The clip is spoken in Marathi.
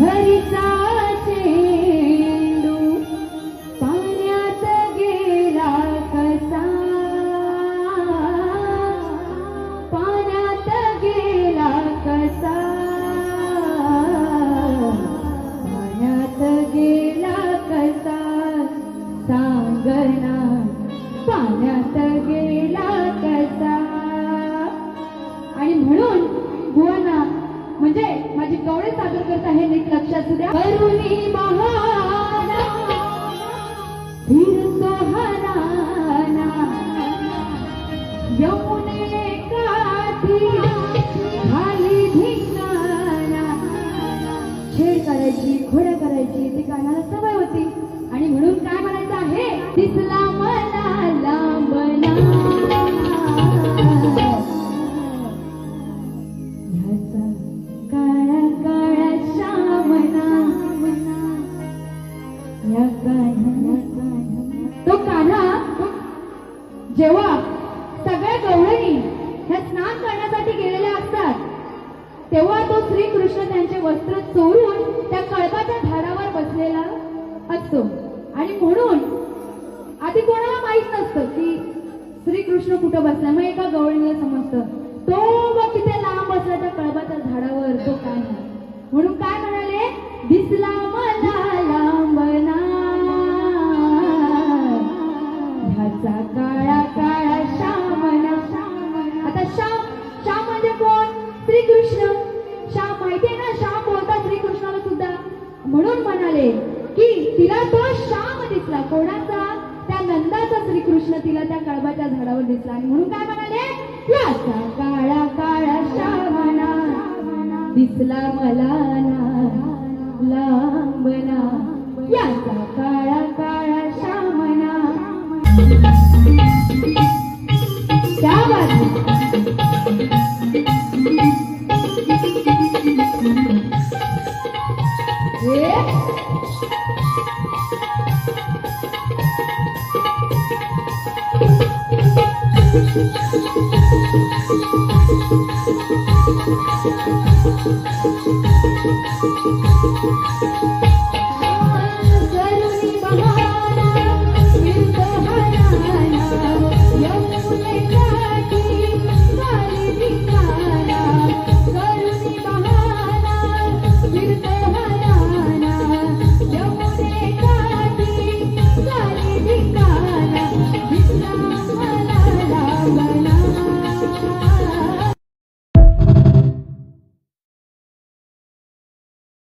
हरीचा चेंडू पाण्यात गेला कसा, पाण्यात गेला कसा, पाण्यात गेला कसा सांगना, पाण्यात गेला कसा. आणि म्हणून बुवांना म्हणजे माझी गवळे सादर करत आहे, नीट लक्षात द्या. करुणी बहाना फिरतो हराना, यमुने काठी खाली धिंगाणा. छेड करायची, खोड्या करायची ती कानाला सवय होती. आणि म्हणून काय म्हणायचं आहे, दिसला मला लांबना, ह्याचा काळा काळा श्यामना, या कान्हा. तो कान्हा जेव्हा सगळ्या गवळणी ह्या स्नान करण्यासाठी गेलेल्या असतात, तेव्हा तो श्रीकृष्ण त्यांचे वस्त्र चोरून त्या कळपाच्या झाडावर बसलेला असतो. आणि म्हणून आधी कोणाला माहित नसतं की श्रीकृष्ण कुठं बसला. मग एका गवळणीला समजतं, तो मग तिथे लांब बसला त्या कळपाच्या झाडावर, तो काय नाही. म्हणून काय म्हणाले, दिसला मला लांबना, ह्याचा काळा काळा श्यामना. आता श्याम म्हणजे कोण, श्रीकृष्ण. श्याम माहितीये ना, श्याम बोलतात श्रीकृष्णाला सुद्धा. म्हणून म्हणाले की तिला तो श्याम दिसला. कोणाचा, त्या नंदाचा श्रीकृष्ण तिला त्या कळबाच्या झाडावर दिसला. आणि म्हणून काय म्हणाले, याचा काळा काळा श्यामना दिसला मला ना लांबना, याचा काळा काळा श्यामना. क्या बात करुणी बहाना